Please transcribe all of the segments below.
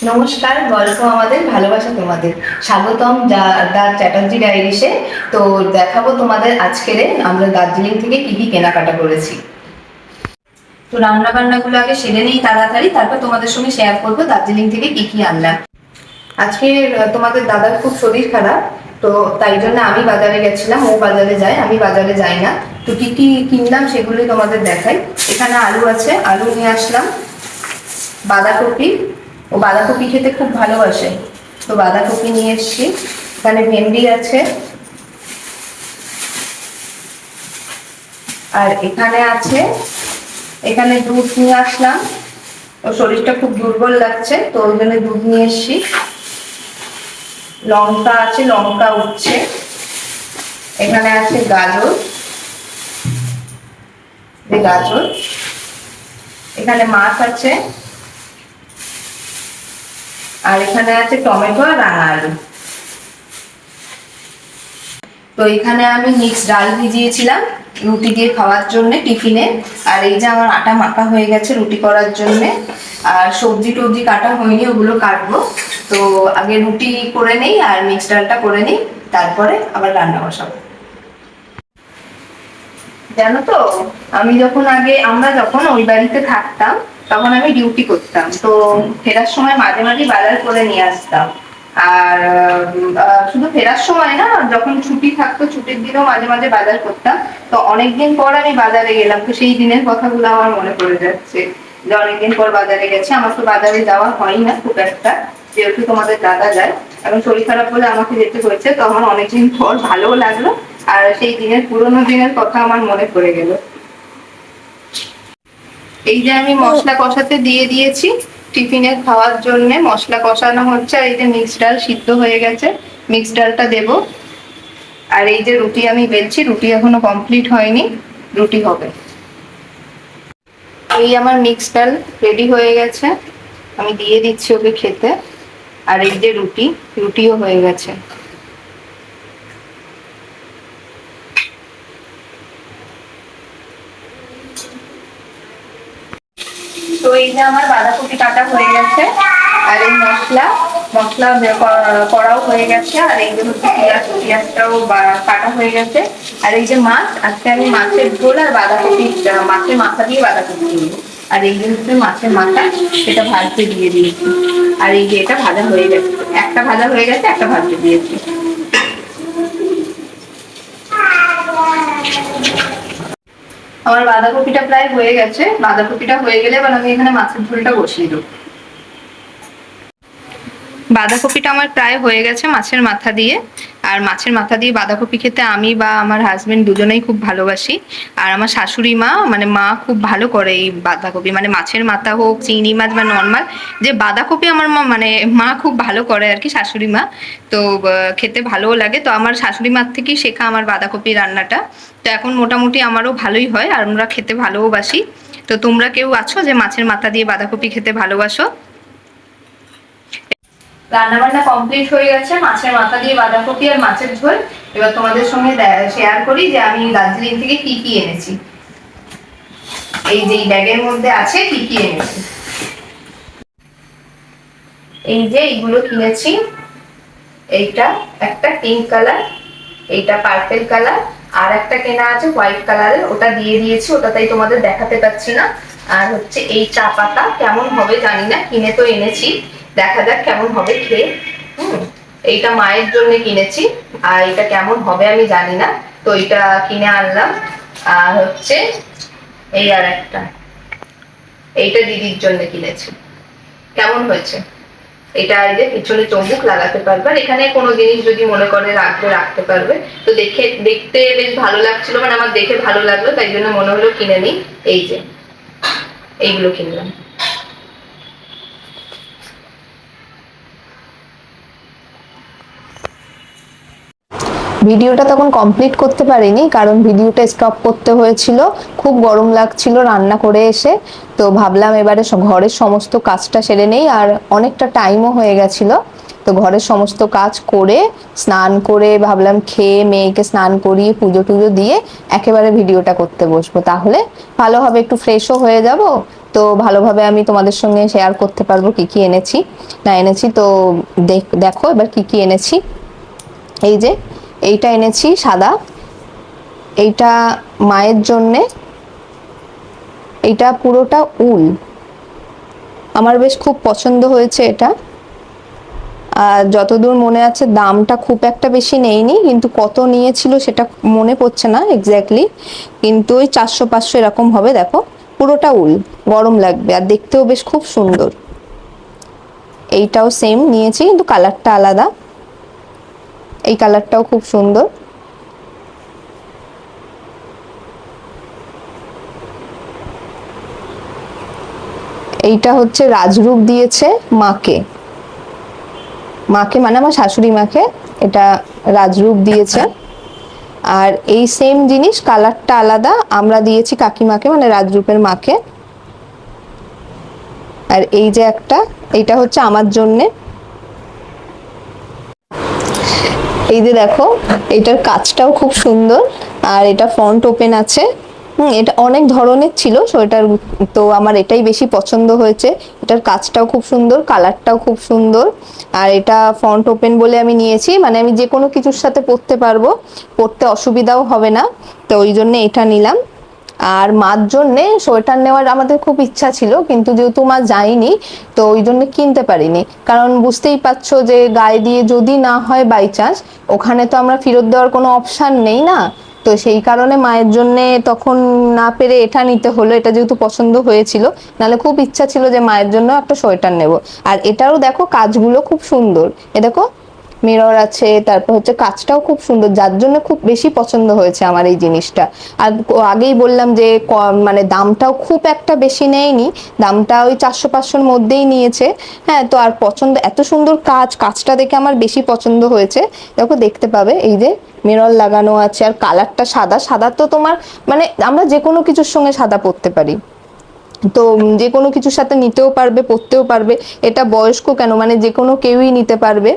নমস্কার, গল্প আমাদের, ভালোবাসা তোমাদের। স্বাগতম দা চ্যাটার্জি ডায়েরিসে। তো দেখাবো তোমাদের আজকের আমরা দার্জিলিং থেকে কি কি কেনাকাটা করেছি। তো রান্না বান্নাগুলো আগে সেরে নেই তাড়াতাড়ি, তারপর তোমাদের সঙ্গে শেয়ার করবো দার্জিলিং থেকে কি কি আনলাম। আজকে তোমাদের দাদার খুব শরীর খারাপ, তো তাই জন্য আমি বাজারে গেছিলাম, ও বাজারে যায়, আমি বাজারে যাই না। তো কি কি কিনলাম সেগুলোই তোমাদের দেখাই। এখানে আলু আছে, আলু নিয়ে আসলাম। বাঁধাকপি, ও বাঁধাকপি খেতে খুব ভালোবাসে, তো বাঁধাকপি নিয়ে এসছি। এখানে ভেন্ডি আছে, আর এখানে আছে, এখানে দুধ নিয়ে আসলাম। ওর শরীরটা খুব দুর্বল লাগছে, তো ওই জন্য দুধ নিয়ে এসছি। লঙ্কা আছে, লঙ্কা উঠছে। এখানে আছে গাজর, গাজর। এখানে মাছ আছে, আর এখানে আছে টমেটো আর রাঙা আলু। তো এখানে আমি মিক্স ডাল ভিজিয়েছিলাম রুটি দিয়ে খাওয়ার জন্য টিফিনে। আর এই যে আমার আটা মাখা হয়ে গেছে রুটি করার জন্য। আর সবজি টবজি কাটা হয়নি, ওগুলো কাটবো। তো আগে রুটি করে নেই আর মিক্স ডালটা করে নেই, তারপরে আবার রান্না বসাবো। জানো তো, আমরা যখন ওই বাড়িতে থাকতাম তখন আমি ডিউটি করতাম, তো ফেরার সময় মাঝে মাঝে বাজার করে নিয়ে আসতাম। আর শুধু ফেরার সময় না, যখন ছুটি থাকতো ছুটির দিনেও মাঝে মাঝে বাজার করতাম। তো অনেকদিন পর আমি বাজারে গেলাম, তো সেই দিনের কথাগুলো আমার মনে পড়ে যাচ্ছে যে অনেকদিন পর বাজারে গেছে। আমার তো বাজারে যাওয়া হয় না খুব একটা, যেহেতু তোমাদের দাদা যায়। এখন শরীর খারাপ বলে আমাকে যেতে হয়েছে, তো আমার অনেকদিন পর ভালোও লাগলো। আর সেই দিনের পুরোনো দিনের কথা আমার মনে পড়ে গেল। এই যে আমি মশলা কষাতে দিয়ে দিয়েছি টিফিনে খাওয়ার জন্য, মশলা কষানো হচ্ছে। আর এই যে মিক্স ডাল সিদ্ধ হয়ে গেছে, মিক্স ডালটা দেব। আর এই যে রুটি আমি বেলছি, রুটি এখনো কমপ্লিট হয়নি, রুটি হবে। এই আমার মিক্স ডাল রেডি হয়ে গেছে, আমি দিয়ে দিচ্ছি ওকে খেতে। আর এই যে রুটি, রুটিও হয়ে গেছে। তো এই যে আমার বাঁধাকপি কাটা হয়ে গেছে, আর এই মশলা মশলা করাও হয়ে গেছে। আর এই যে হচ্ছে পেঁয়াজটাও কাটা হয়ে গেছে। আর এই যে মাছ, আজকে আমি মাছের ঝোল আর বাঁধাকপি, মাছের মাথা দিয়ে বাঁধাকপি দিব। আর এই যে হচ্ছে মাছের মাথা, সেটা ভাজতে দিয়ে দিয়েছি। আর এই যে এটা ভাজা হয়ে গেছে, একটা ভাজা হয়ে গেছে, একটা ভাজতে দিয়েছি। আমার বাঁধাকপিটা প্রায় হয়ে গেছে, বাঁধাকপিটা হয়ে গেলে এবার আমি এখানে মাছের ঝোলটা বসিয়ে দেবো। বাঁধাকপিটা আমার প্রায় হয়ে গেছে মাছের মাথা দিয়ে। আর মাছের মাথা দিয়ে বাঁধাকপি খেতে আমি বা আমার হাজবেন্ড দুজনেই খুব ভালোবাসি। আর আমার শাশুড়ি মা, মানে মা খুব ভালো করে এই বাঁধাকপি, মানে মাছের মাথা হোক, চিংড়ি মাছ বা নর্মাল যে বাঁধাকপি, আমার মা খুব ভালো করে আর কি, শাশুড়ি মা। তো খেতে ভালোও লাগে। তো আমার শাশুড়ি মার থেকেই শেখা আমার বাঁধাকপি রান্নাটা। তো এখন মোটামুটি আমারও ভালোই হয়, আর আমরা খেতে ভালোবাসি। তো তোমরা কেউ আছো যে মাছের মাথা দিয়ে বাঁধাকপি খেতে ভালোবাসো? রান্না বান্না কমপ্লিট হয়ে গেছে, মাছের মাথা দিয়ে বাঁধাকপি আর মাছের ঝোল। এবার তোমাদের সঙ্গে শেয়ার করি যে আমি দার্জিলিং থেকে কি কি এনেছি। এই যে ব্যাগের মধ্যে আছে কি কি এনেছি। এই যে এইগুলো কিনেছি, এইটা একটা পিঙ্ক কালার, এইটা পার্পেল কালার, আর একটা কেনা আছে হোয়াইট কালারের, ওটা দিয়ে দিয়েছি, ওটা তাই তোমাদের দেখাতে পাচ্ছি না। আর হচ্ছে এই চা পাতা, কেমন হবে জানি না, কিনে তো এনেছি, দেখা যাক কেমন হবে খেয়ে। এইটা মায়ের জন্য কিনেছি, আর এটা কেমন হবে আমি জানি না, তো এটা কিনে আনলাম। আর হচ্ছে এই আর একটা, এইটা দিদির জন্য কিনেছি। কেমন হয়েছে এটা? এই যে পিছনে চৌমুখ লাগাতে পারবে, আর এখানে কোনো জিনিস যদি মনে করে রাখতে পারবে। তো দেখতে বেশ ভালো লাগছিল, মানে আমার দেখে ভালো লাগলো, তাই জন্য মনে হলো কিনে নিই। এই যে এইগুলো কিনলাম। ভিডিওটা তখন কমপ্লিট করতে পারিনি, কারণ ভিডিওটা স্টপ করতে হয়েছিল, খুব গরম লাগছিল রান্না করে এসে। তো ভাবলাম এবারে ঘরের সমস্ত কাজটা সেরে নেই, আর অনেকটা টাইমও হয়ে গেছিল। তো ঘরের সমস্ত কাজ করে স্নান করে ভাবলাম খেয়ে মেয়েকে স্নান করিয়ে পুজো টুজো দিয়ে একেবারে ভিডিওটা করতে বসবো, তাহলে ভালো হবে, একটু ফ্রেশও হয়ে যাব। তো ভালোভাবে আমি তোমাদের সঙ্গে শেয়ার করতে পারবো কি কি এনেছি না এনেছি। তো দেখো এবার কি কি এনেছি। এই যে এইটা এনেছি সাদা, এইটা মায়ের জন্যে, এইটা পুরোটা উল, আমার বেশ খুব পছন্দ হয়েছে এটা। আর যতদূর মনে আছে দামটা খুব একটা বেশি নেয়নি, কিন্তু কত নিয়েছিল সেটা মনে পড়ছে না এক্স্যাক্টলি, কিন্তু ওই 400-500 এরকম হবে। দেখো পুরোটা উল, গরম লাগবে আর দেখতেও বেশ খুব সুন্দর। এইটাও সেম নিয়েছি কিন্তু কালারটা আলাদা, এই কালারটাও খুব সুন্দর। এইটা হচ্ছে রাজরূপ দিয়েছে মাকে, মাকে মানে আমার শাশুড়ি মাকে এটা রাজরূপ দিয়েছে। আর এই সেম জিনিস কালারটা আলাদা আমরা দিয়েছি কাকিমাকে মানে রাজরূপের মাকে। আর এই যে একটা, এইটা হচ্ছে আমার জন্যে। এই যে দেখো এটার কাজটাও খুব সুন্দর, আর এটা ফ্রন্ট ওপেন আছে। এটা অনেক ধরনের ছিল সোয়েটার, তো আমার এটাই বেশি পছন্দ হয়েছে। এটার কাজটাও খুব সুন্দর, কালারটাও খুব সুন্দর, আর এটা ফ্রন্ট ওপেন বলে আমি নিয়েছি, মানে আমি যে কোনো কিছুর সাথে পরতে পারবো, পরতে অসুবিধাও হবে না, তো ওই জন্য এটা নিলাম। আর মার জন্যে সোয়েটার নেওয়ার আমাদের খুব ইচ্ছা ছিল, কিন্তু যেহেতু মা যায়নি তো ওই জন্য কিনতে পারিনি, কারণ বুঝতেই পারছো যে গায়ে দিয়ে যদি না হয় বাই চান্স, ওখানে তো আমরা ফেরত দেওয়ার কোনো অপশান নেই না। তো সেই কারণে মায়ের জন্য তখন না পেরে এটা নিতে হলো, এটা যেহেতু পছন্দ হয়েছিল, নাহলে খুব ইচ্ছা ছিল যে মায়ের জন্য একটা সোয়েটার নেব। আর এটারও দেখো কাজগুলো খুব সুন্দর, এ দেখো মিরর আছে, তারপর হচ্ছে কাজটাও খুব সুন্দর, যার জন্য খুব বেশি পছন্দ হয়েছে আমার এই জিনিসটা। আর আগেই বললাম যে মানে দামটাও খুব একটা বেশি নেয়নি, দামটা ওই 400-500-র মধ্যেই নিয়েছে। হ্যাঁ, তো আর পছন্দ, এত সুন্দর কাজ, কাজটা দেখে আমার বেশি পছন্দ হয়েছে। দেখো দেখতে পাবে এই যে মিরর লাগানো আছে, আর কালারটা সাদা, সাদা তো তোমার মানে আমরা যে কোনো কিছুর সঙ্গে সাদা পরতে পারি, তো যে কোনো কিছুর সাথে নিতেও পারবে, পরতেও পারবে। এটা বয়স্ক কেন, মানে যে কোনো কেউই নিতে পারবে।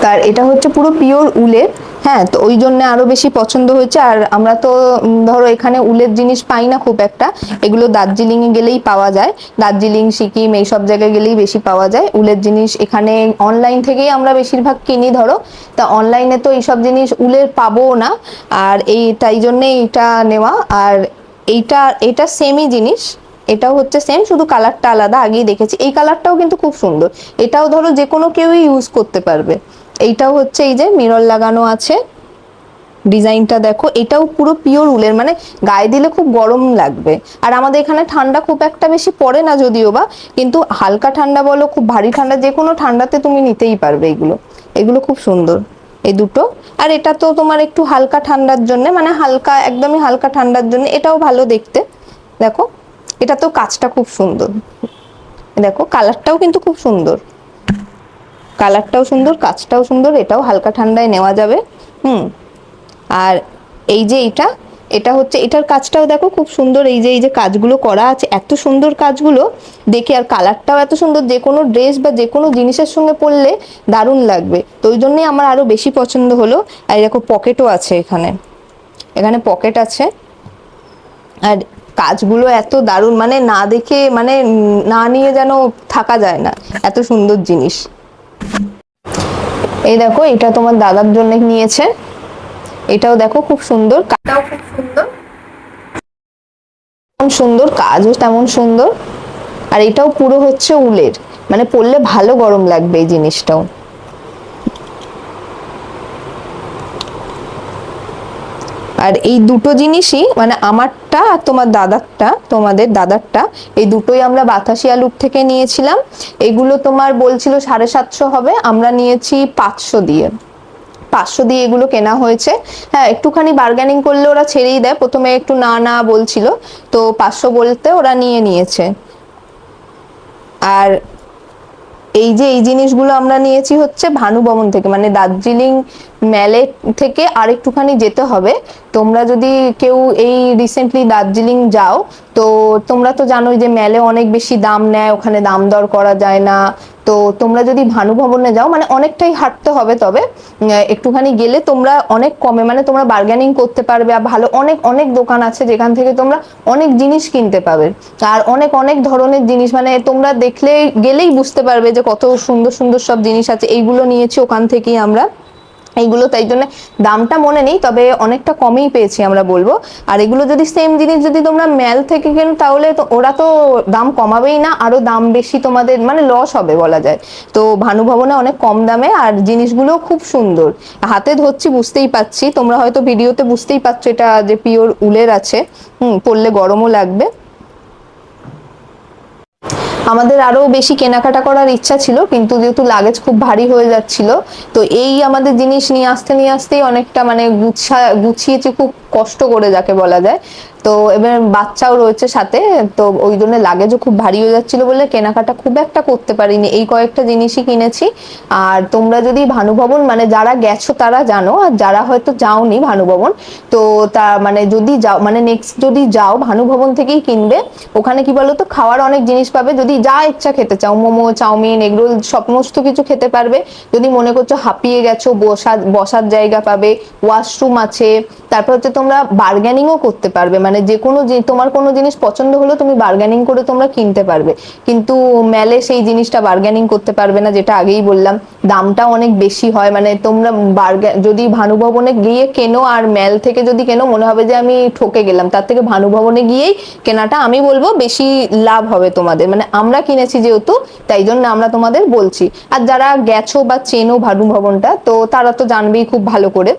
তার এটা হচ্ছে পুরো পিওর উলের। হ্যাঁ, তো ওই জন্য আরো বেশি পছন্দ হয়েছে। আর আমরা তো ধরো এখানে উলের জিনিস পাই না খুব একটা, এগুলো দার্জিলিং এ গেলেই পাওয়া যায়, দার্জিলিং সিকিম এইসব জায়গায় গেলেই বেশি পাওয়া যায় উলের জিনিস। এখানে অনলাইন থেকেই আমরা বেশিরভাগ কিনি ধরো, তা অনলাইনে তো এইসব জিনিস উলের পাবো না, আর তাই জন্যে এইটা নেওয়া। আর এইটা এটা সেমই জিনিস, এটাও হচ্ছে সেম, শুধু কালারটা আলাদা, আগেই দেখেছি। এই কালারটাও কিন্তু খুব সুন্দর, এটাও ধরো যে কোনো কেউই ইউজ করতে পারবে। এইটাও হচ্ছে এই যে মিরর লাগানো আছে, ডিজাইনটা দেখো, এটাও পুরো পিওর উলের, মানে গায়ে দিলে খুব গরম লাগবে। আর আমাদের এখানে ঠান্ডা খুব একটা বেশি পড়ে না যদিও বা, কিন্তু হালকা ঠান্ডা বলো খুব ভারী ঠান্ডা, যে কোনো ঠান্ডাতে তুমি নিতেই পারবে এগুলো। এগুলো খুব সুন্দর এই দুটো। আর এটা তো তোমার একটু হালকা ঠান্ডার জন্য, মানে হালকা একদমই হালকা ঠান্ডার জন্য, এটাও ভালো দেখতে। দেখো এটা তো কাজটা খুব সুন্দর, দেখো কালারটাও কিন্তু খুব সুন্দর, কালারটাও সুন্দর, কাজটাও সুন্দর, এটাও হালকা ঠান্ডায় নেওয়া যাবে। আর এই যে এটা, এটা হচ্ছে, এটার কাজটাও দেখো খুব সুন্দর, এই যে কাজগুলো করা আছে, এত সুন্দর কাজগুলো দেখে, আর কালারটাও এত সুন্দর, যে কোনো ড্রেস বা যে কোনো জিনিসের সঙ্গে পরলে দারুণ লাগবে, তো ওই জন্যই আমার আরো বেশি পছন্দ হলো। আর দেখো পকেটও আছে এখানে, এখানে পকেট আছে। আর কাজগুলো এত দারুণ, মানে না দেখে মানে না নিয়ে যেন থাকা যায় না, এত সুন্দর জিনিস। এই দেখো এটা তোমার দাদার জন্য নিয়েছে, এটাও দেখো খুব সুন্দর, কাজটাও খুব সুন্দর, সুন্দর কাজও তেমন সুন্দর। আর এটাও পুরো হচ্ছে উলের, মানে পরলে ভালো গরম লাগবে এই জিনিসটাও। আর এই দুটো জিনিসই মানে আমারটা আর তোমার দাদারটা, তোমাদের দাদারটা, এই দুটোই আমরা বাতাসিয়া লুক থেকে নিয়েছিলাম। এগুলো তোমার বলছিল 750 হবে, আমরা নিয়েছি 500 দিয়ে, 500 দিয়ে এগুলো কেনা হয়েছে। হ্যাঁ, একটুখানি বার্গেনিং করলে ওরা ছেড়েই দেয়, প্রথমে একটু না না বলছিল, তো 500 বলতে ওরা নিয়ে নিয়েছে। আর এই যে এই জিনিসগুলো আমরা নিয়েছি হচ্ছে ভানুভবন থেকে, মানে দার্জিলিং মেলে থেকে আর একটুখানি যেতে হবে। তোমরা যদি কেউ এই রিসেন্টলি দার্জিলিং যাও, তো তোমরা তো জানোই যে মেলে অনেক বেশি দাম নেয়, ওখানে দাম দর করা যায় না। তো তোমরা যদি ভানু ভবনে যাও, মানে অনেকটাই হাঁটতে হবে, তবে একটুখানি গেলে তোমরা অনেক কমে, মানে তোমরা বার্গেনিং করতে পারবে। আর ভালো অনেক অনেক দোকান আছে যেখান থেকে তোমরা অনেক জিনিস কিনতে পাবে, আর অনেক অনেক ধরনের জিনিস, মানে তোমরা দেখলে গেলেই বুঝতে পারবে যে কত সুন্দর সুন্দর সব জিনিস আছে। এইগুলো নিয়েছি ওখান থেকেই আমরা, এইগুলো তাই জন্য দামটা মনে নেই, তবে অনেকটা কমেই পেয়েছি আমরা বলবো। আর এগুলো যদি সেম জিনিস যদি তোমরা মেল থেকে কেনো, তাহলে তো ওরা তো দাম কমাবেই না, আরো দাম বেশি, তোমাদের মানে লস হবে বলা যায়। তো ভানু ভবনে অনেক কম দামে, আর জিনিসগুলো খুব সুন্দর। হাতে ধরছি বুঝতেই পাচ্ছি, তোমরা হয়তো ভিডিওতে বুঝতেই পারছো এটা যে পিওর উলের আছে। পরলে গরমও লাগবে। আমাদের আরো বেশি কেনাকাটা করার ইচ্ছা ছিল, কিন্তু যেহেতু লাগেজ খুব ভারী হয়ে যাচ্ছিল, তো এই আমাদের জিনিস নিয়ে আসতেই অনেকটা মানে গুছিয়েছি খুব কষ্ট করে, যাকে বলা যায়। তো এবার বাচ্চাও রয়েছে সাথে, তো ওই জন্য লাগেজও খুব ভারী হয়ে যাচ্ছিল বলে কেনাকাটা খুব একটা করতে পারিনি, এই কয়েকটা জিনিসই কিনেছি। আর তোমরা যদি ভানু ভবন মানে যারা গেছো তারা জানো, আর যারা হয়তো যাওনি ভানু ভবন, তো তা মানে যদি যাও, মানে নেক্সট যদি যাও ভানু ভবন থেকেই কিনবে। ওখানে কি বলতো, খাওয়ার অনেক জিনিস পাবে, যদি যা ইচ্ছা খেতে চাও, মোমো, চাউমিন, এগরোল সমস্ত কিছু খেতে পারবে। যদি মনে করছো হাঁপিয়ে গেছো, বসার জায়গা পাবে, ওয়াশরুম আছে। তারপর হচ্ছে তোমরা বার্গেনিংও করতে পারবে, মানে যে কোনো তোমার কোনো জিনিস পছন্দ হলো তুমি বার্গেনিং করে তোমরা কিনতে পারবে। কিন্তু মেলে সেই জিনিসটা বার্গেনিং করতে পারবে না, যেটা আগেই বললাম, দামটা অনেক বেশি হয়। মানে তোমরা যদি ভানু ভবনে গিয়ে কেনো আর মেল থেকে যদি কেনো, মনে হবে যে আমি ঠকে গেলাম। তার থেকে ভানু ভবনে গিয়েই কেনাটা আমি বলবো বেশি লাভ হবে তোমাদের, মানে আমরা কিনেছি যেহেতু, তাই জন্য আমরা তোমাদের বলছি। আর যারা গেছো বা চেনো ভানু ভবনটা, তো তারা তো জানবেই খুব ভালো করে।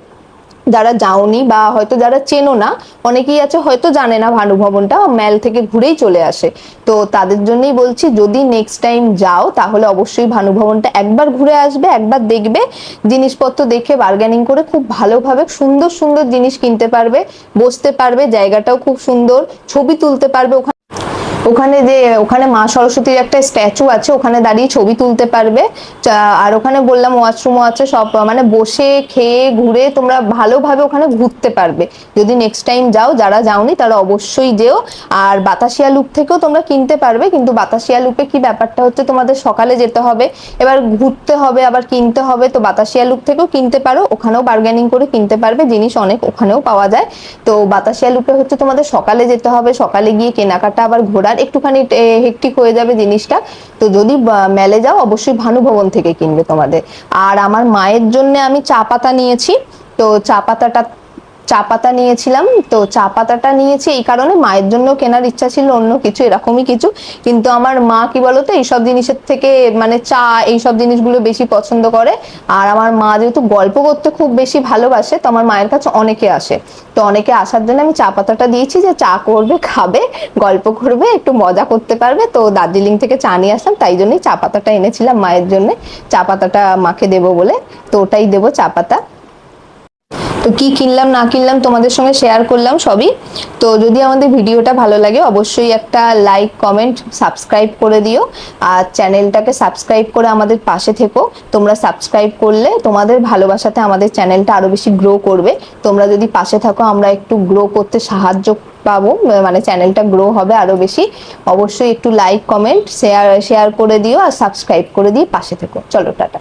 যারা যাওনি বা হয়তো যারা চেনো না, অনেকেই আছে হয়তো জানে না ভানু ভবনটা, মেল থেকে ঘুরেই চলে আসে। তো তাদের জন্যই বলছি, যদি নেক্সট টাইম যাও তাহলে অবশ্যই ভানু ভবনটা একবার ঘুরে আসবে, একবার দেখবে, জিনিসপত্র দেখে বার্গেনিং করে খুব ভালোভাবে সুন্দর সুন্দর জিনিস কিনতে পারবে, বসতে পারবে, জায়গাটাও খুব সুন্দর, ছবি তুলতে পারবে। ওখানে মা সরস্বতীর একটা স্ট্যাচু আছে, ওখানে দাঁড়িয়ে ছবি তুলতে পারবে। আর ওখানে বললাম ওয়াশরুমও আছে, সব মানে বসে খেয়ে ঘুরে তোমরা ভালোভাবে ওখানে ঘুরতে পারবে। যদি নেক্সট টাইম যাও, যারা যাওনি তারা অবশ্যই যেও। আর বাতাসিয়া লুপ থেকেও তোমরা কিনতে পারবে, কিন্তু বাতাসিয়া লুপে কি ব্যাপারটা হচ্ছে, তোমাদের সকালে যেতে হবে, এবার ঘুরতে হবে আবার কিনতে হবে। তো বাতাসিয়া লুপ থেকেও কিনতে পারো, ওখানেও বার্গেনিং করে কিনতে পারবে, জিনিস অনেক ওখানেও পাওয়া যায়। তো বাতাসিয়া লুপে হচ্ছে তোমাদের সকালে যেতে হবে, সকালে গিয়ে কেনাকাটা আবার ঘোরার একটুখানি হেক্টিক হয়ে যাবে জিনিসটা। তো যদি মেলে যাও অবশ্যই ভানু ভবন থেকে কিনবে তোমাদের। আর আমার মায়ের জন্য আমি চা পাতা নিয়েছি, তো চা পাতা নিয়েছিলাম। তো চা পাতাটা নিয়েছি এই কারণে, মায়ের জন্য কেনার ইচ্ছা ছিল অন্য কিছু, এরকমই কিছু। কিন্তু আমার মা কি বলতো, এইসব জিনিসের থেকে মানে চা এইসব জিনিসগুলো বেশি পছন্দ করে। আর আমার মা যেহেতু গল্প করতে খুব বেশি ভালোবাসে, তো আমার মায়ের কাছে অনেকে আসে। তো অনেকে আসার জন্য আমি চা পাতাটা দিয়েছি, যে চা করবে, খাবে, গল্প করবে, একটু মজা করতে পারবে। তো দার্জিলিং থেকে চা নিয়ে আসলাম, তাই জন্যই চা পাতাটা এনেছিলাম মায়ের জন্য, চা পাতাটা মাকে দেবো বলে। তো ওটাই দেবো, চা পাতা। তো কি কিনলাম না কিনলাম তোমাদের সঙ্গে শেয়ার করলাম সবই। তো যদি আমাদের ভিডিওটা ভালো লাগে অবশ্যই একটা লাইক, কমেন্ট, সাবস্ক্রাইব করে দিও। আর চ্যানেলটাকে সাবস্ক্রাইব করে আমাদের পাশে থেকো। তোমরা সাবস্ক্রাইব করলে তোমাদের ভালোবাসাতে আমাদের চ্যানেলটা আরো বেশি গ্রো করবে। তোমরা যদি পাশে থাকো, আমরা একটু গ্রো করতে সাহায্য পাবো, মানে চ্যানেলটা গ্রো হবে আরো বেশি। অবশ্যই একটু লাইক, কমেন্ট, শেয়ার করে দিও, আর সাবস্ক্রাইব করে দিয়ে পাশে থেকো। চলো, টাটা।